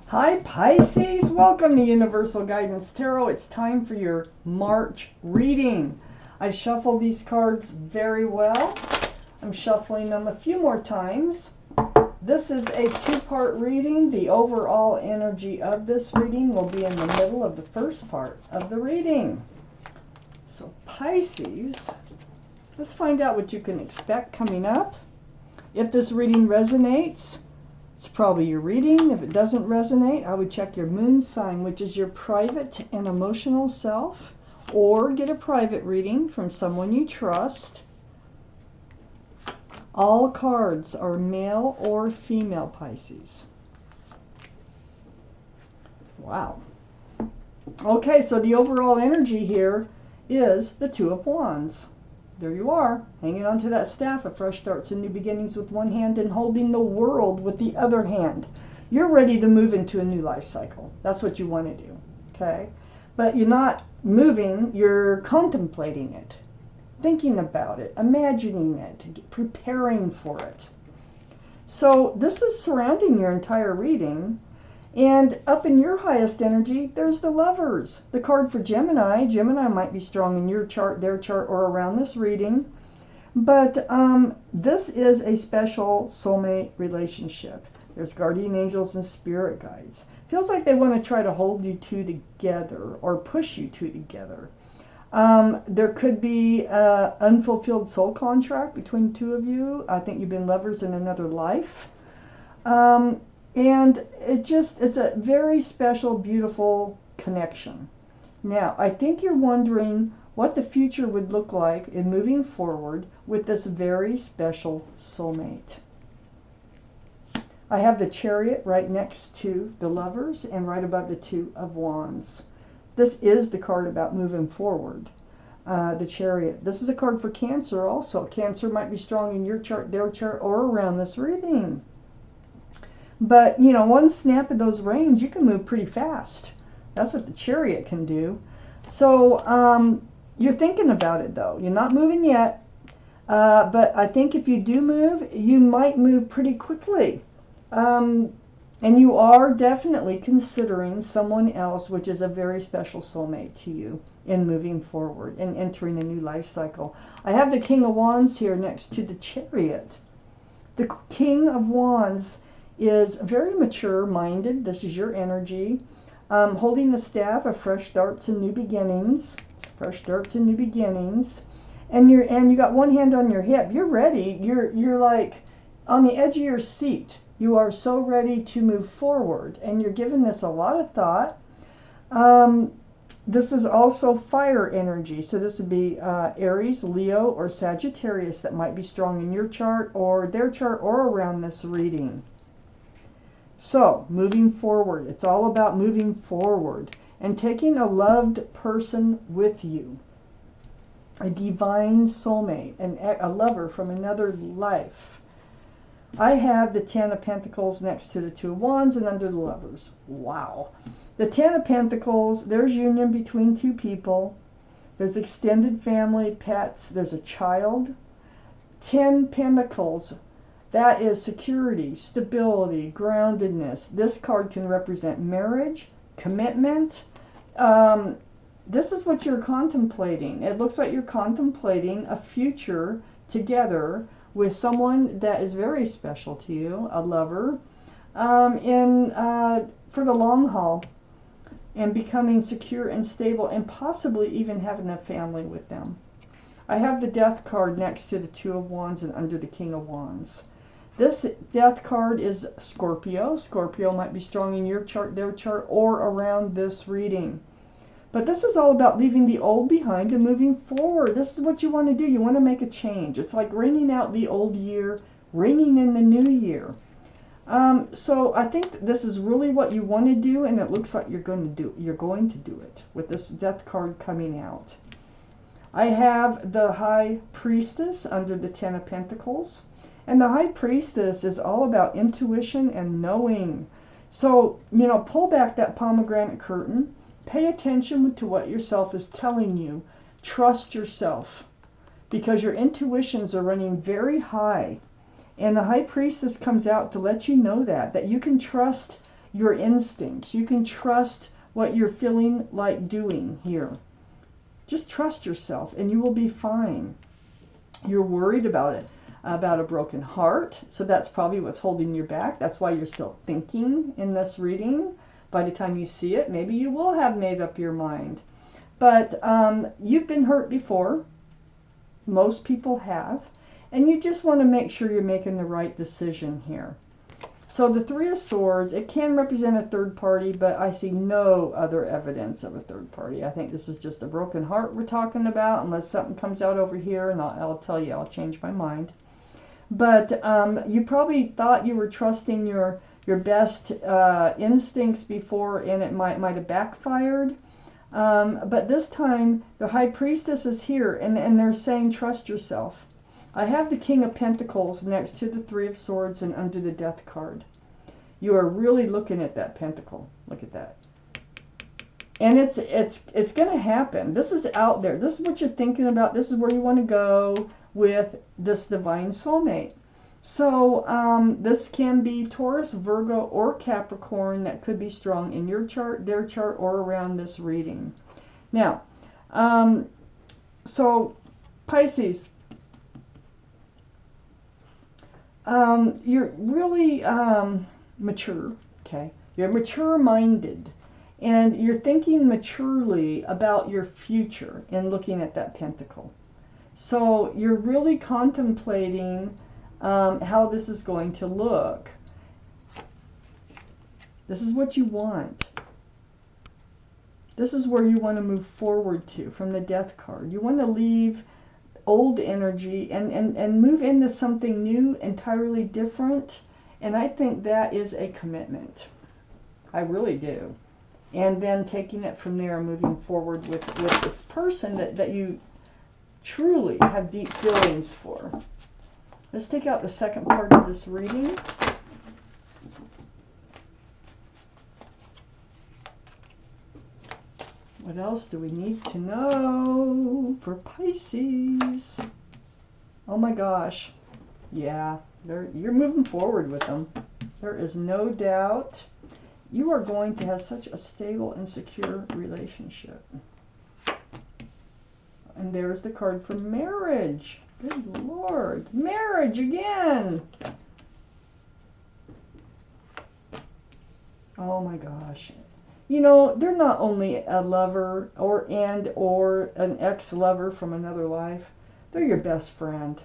Hi Pisces, welcome to Universal Guidance Tarot. It's time for your March reading. I've shuffled these cards very well. I'm shuffling them a few more times. This is a two-part reading. The overall energy of this reading will be in the middle of the first part of the reading. So Pisces, let's find out what you can expect coming up. If this reading resonates, it's probably your reading. If it doesn't resonate, I would check your moon sign, which is your private and emotional self, or get a private reading from someone you trust. All cards are male or female, Pisces. Wow. Okay, so the overall energy here is the Two of Wands. There you are, hanging onto that staff of fresh starts and new beginnings with one hand and holding the world with the other hand. You're ready to move into a new life cycle. That's what you want to do, okay? But you're not moving, you're contemplating it, thinking about it, imagining it, preparing for it. So this is surrounding your entire reading. And up in your highest energy, there's the Lovers, the card for Gemini. Gemini might be strong in your chart, their chart, or around this reading. But this is a special soulmate relationship. There's guardian angels and spirit guides. Feels like they want to try to hold you two together or push you two together. There could be an unfulfilled soul contract between the two of you. I think you've been lovers in another life. And it's a very special, beautiful connection. Now, I think you're wondering what the future would look like in moving forward with this very special soulmate. I have the Chariot right next to the Lovers and right above the Two of Wands. This is the card about moving forward, the Chariot. This is a card for Cancer also. Cancer might be strong in your chart, their chart, or around this reading. But, you know, one snap of those reins, you can move pretty fast. That's what the Chariot can do. So you're thinking about it, though. You're not moving yet. But I think if you do move, you might move pretty quickly. And you are definitely considering someone else, which is a very special soulmate to you in moving forward and entering a new life cycle. I have the King of Wands here next to the Chariot. The King of Wands is very mature-minded. This is your energy. Holding the staff of fresh starts and new beginnings. It's fresh starts and new beginnings. And you got one hand on your hip. You're ready. You're like on the edge of your seat. You are so ready to move forward, and you're giving this a lot of thought. This is also fire energy. So this would be Aries, Leo, or Sagittarius that might be strong in your chart or their chart or around this reading. So, moving forward. It's all about moving forward and taking a loved person with you. A divine soulmate, a lover from another life. I have the Ten of Pentacles next to the Two of Wands and under the Lovers. Wow. The Ten of Pentacles, there's union between two people. There's extended family, pets, there's a child. 10 Pentacles. That is security, stability, groundedness. This card can represent marriage, commitment. This is what you're contemplating. It looks like you're contemplating a future together with someone that is very special to you, a lover, for the long haul, and becoming secure and stable and possibly even having a family with them. I have the Death card next to the Two of Wands and under the King of Wands. This Death card is Scorpio. Scorpio might be strong in your chart, their chart, or around this reading. But this is all about leaving the old behind and moving forward. This is what you want to do. You want to make a change. It's like ringing out the old year, ringing in the new year. So I think this is really what you want to do, and it looks like you're going to do it with this Death card coming out. I have the High Priestess under the Ten of Pentacles. And the High Priestess is all about intuition and knowing. So, you know, pull back that pomegranate curtain. Pay attention to what yourself is telling you. Trust yourself, because your intuitions are running very high. And the High Priestess comes out to let you know that you can trust your instincts. You can trust what you're feeling like doing here. Just trust yourself and you will be fine. You're worried about it, about a broken heart. So that's probably what's holding you back. That's why you're still thinking in this reading. By the time you see it, maybe you will have made up your mind. But you've been hurt before. Most people have. And you just want to make sure you're making the right decision here. So the Three of Swords, it can represent a third party, but I see no other evidence of a third party. I think this is just a broken heart we're talking about, unless something comes out over here, and I'll tell you, I'll change my mind. But you probably thought you were trusting your best instincts before, and it might have backfired. But this time, the High Priestess is here, and they're saying, trust yourself. I have the King of Pentacles next to the Three of Swords and under the Death card. You are really looking at that pentacle. Look at that. And it's going to happen. This is out there. This is what you're thinking about. This is where you want to go with this divine soulmate. So this can be Taurus, Virgo, or Capricorn that could be strong in your chart, their chart, or around this reading. Now, so Pisces, you're really mature, okay? You're mature-minded, and you're thinking maturely about your future and looking at that pentacle. So you're really contemplating how this is going to look. This is what you want. This is where you want to move forward to from the Death card. You want to leave old energy and move into something new, entirely different. And I think that is a commitment. I really do. And then taking it from there and moving forward with this person that you truly have deep feelings for. Let's take out the second part of this reading. What else do we need to know for Pisces? Oh my gosh. Yeah, you're moving forward with them. There is no doubt you are going to have such a stable and secure relationship. And there's the card for marriage. Good Lord. Marriage again. Oh my gosh. You know, they're not only a lover or an ex-lover from another life. They're your best friend.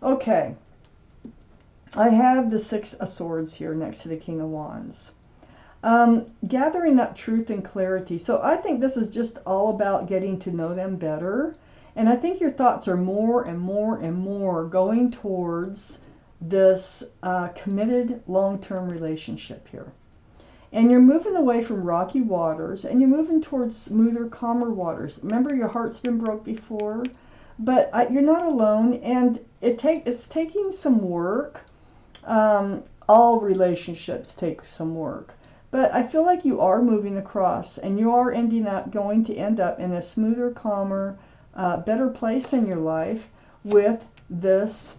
Okay. I have the Six of Swords here next to the King of Wands. Gathering up truth and clarity. So I think this is just all about getting to know them better. And I think your thoughts are more and more and more going towards this committed long-term relationship here. And you're moving away from rocky waters and you're moving towards smoother, calmer waters. Remember, your heart's been broke before, but you're not alone, and it's taking some work. All relationships take some work. But I feel like you are moving across, and you are going to end up in a smoother, calmer, better place in your life with this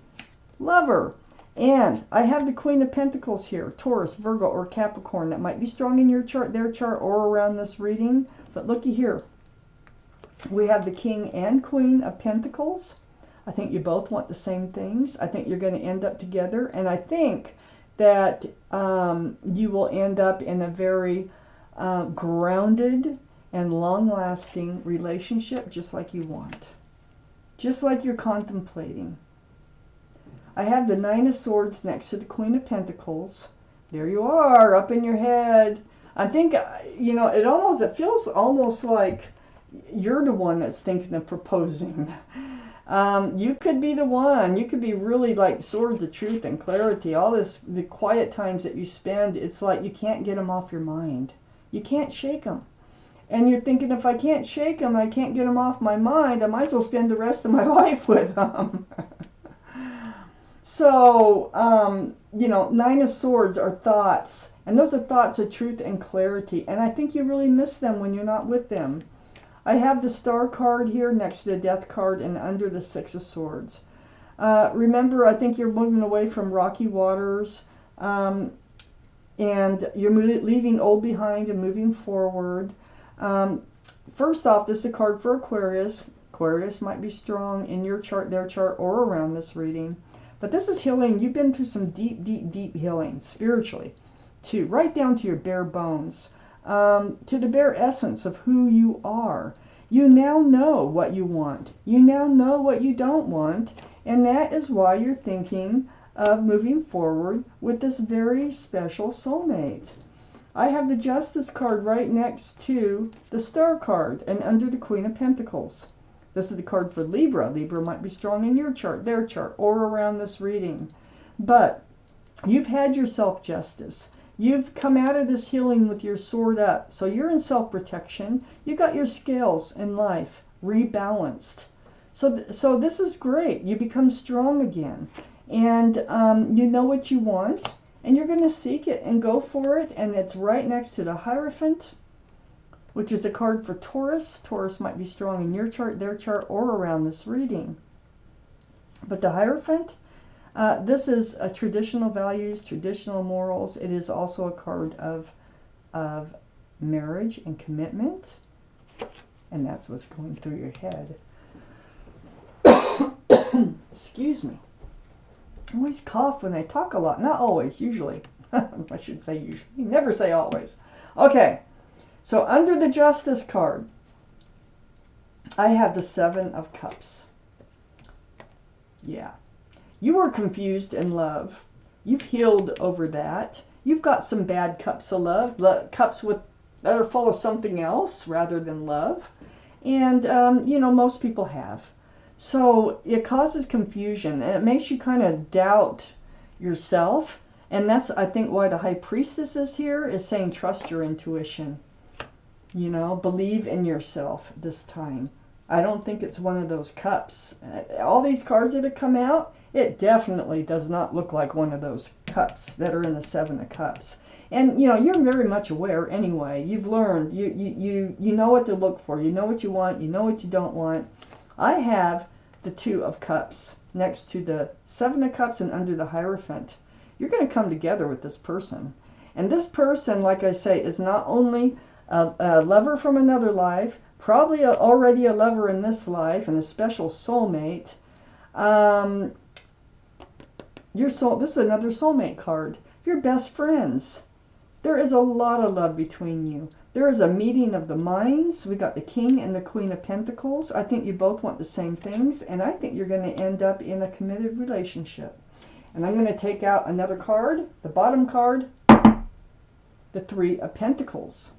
lover. And I have the Queen of Pentacles here, Taurus, Virgo, or Capricorn. That might be strong in your chart, their chart, or around this reading. But looky here. We have the King and Queen of Pentacles. I think you both want the same things. I think you're going to end up together. And I think that you will end up in a very grounded and long-lasting relationship, just like you want. Just like you're contemplating. I have the Nine of Swords next to the Queen of Pentacles. There you are, up in your head. I think, you know, it feels almost like you're the one that's thinking of proposing. You could be the one. You could be really like swords of truth and clarity. All this, the quiet times that you spend, it's like you can't get them off your mind. You can't shake them. And you're thinking, if I can't shake them, I can't get them off my mind, I might as well spend the rest of my life with them. So, you know, Nine of Swords are thoughts. And those are thoughts of truth and clarity. And I think you really miss them when you're not with them. I have the Star card here next to the Death card and under the Six of Swords. Remember, I think you're moving away from rocky waters. and you're leaving old behind and moving forward. First off, this is a card for Aquarius. Aquarius might be strong in your chart, their chart, or around this reading. But this is healing. You've been through some deep, deep, deep healing spiritually, too, right down to your bare bones, to the bare essence of who you are. You now know what you want. You now know what you don't want. And that is why you're thinking of moving forward with this very special soulmate. I have the Justice card right next to the Star card and under the Queen of Pentacles. This is the card for Libra. Libra might be strong in your chart, their chart, or around this reading. But you've had your self-justice. You've come out of this healing with your sword up. So you're in self-protection. You got your scales in life rebalanced. So this is great. You become strong again. And you know what you want. And you're going to seek it and go for it. And it's right next to the Hierophant, which is a card for Taurus. Taurus might be strong in your chart, their chart, or around this reading. But the Hierophant, this is a traditional values, traditional morals. It is also a card of marriage and commitment. And that's what's going through your head. Excuse me. I always cough when I talk a lot. Not always, usually. I should say usually. Never say always. Okay. So under the Justice card, I have the Seven of Cups. Yeah. You were confused in love. You've healed over that. You've got some bad cups of love. Cups that are full of something else rather than love. And, you know, most people have. So it causes confusion, and it makes you kind of doubt yourself. And that's, I think, why the High Priestess is here, is saying trust your intuition. You know, believe in yourself this time. I don't think it's one of those cups. All these cards that have come out, it definitely does not look like one of those cups that are in the Seven of Cups. And, you know, you're very much aware anyway. You've learned. You know what to look for. You know what you want. You know what you don't want. I have the Two of Cups next to the Seven of Cups and under the Hierophant. You're going to come together with this person. And this person, like I say, is not only a lover from another life, probably already a lover in this life, and a special soulmate. This is another soulmate card. You're best friends. There is a lot of love between you. There is a meeting of the minds. We got the King and the Queen of Pentacles. I think you both want the same things, and I think you're going to end up in a committed relationship. And I'm going to take out another card, the bottom card, the Three of Pentacles.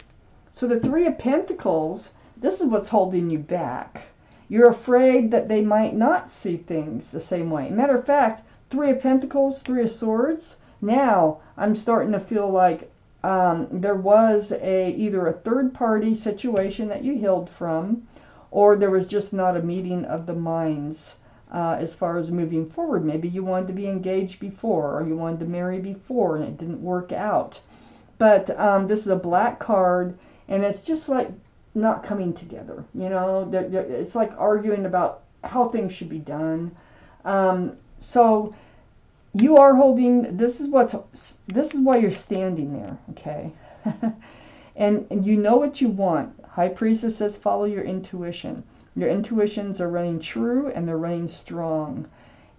So the Three of Pentacles, this is what's holding you back. You're afraid that they might not see things the same way. Matter of fact, Three of Pentacles, Three of Swords. Now I'm starting to feel like there was either a third-party situation that you healed from, or there was just not a meeting of the minds as far as moving forward. Maybe you wanted to be engaged before, or you wanted to marry before, and it didn't work out. But this is a black card, and it's just like not coming together. You know, it's like arguing about how things should be done. So you are holding, this is why you're standing there, okay? and you know what you want. High Priestess says follow your intuition. Your intuitions are running true, and they're running strong.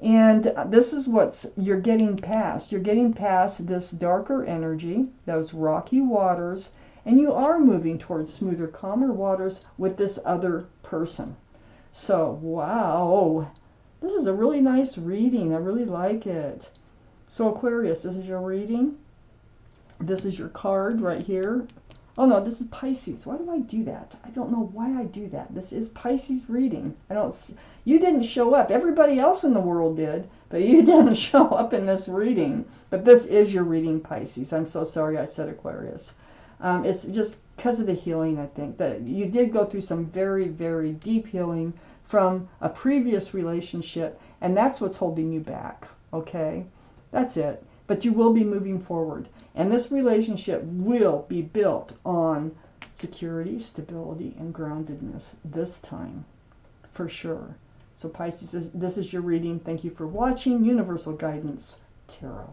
And this is you're getting past. You're getting past this darker energy, those rocky waters, and you are moving towards smoother, calmer waters with this other person. So, wow. This is a really nice reading. I really like it. So Aquarius, this is your reading. This is your card right here. Oh no, this is Pisces. Why do I do that? I don't know why I do that. This is Pisces reading. You didn't show up. Everybody else in the world did, but you didn't show up in this reading. But this is your reading, Pisces. I'm so sorry I said Aquarius. It's just because of the healing, I think, that you did go through some very, very deep healing from a previous relationship, and that's what's holding you back, okay? That's it. But you will be moving forward, and this relationship will be built on security, stability, and groundedness this time, for sure. So Pisces, this is your reading. Thank you for watching. Universal Guidance Tarot.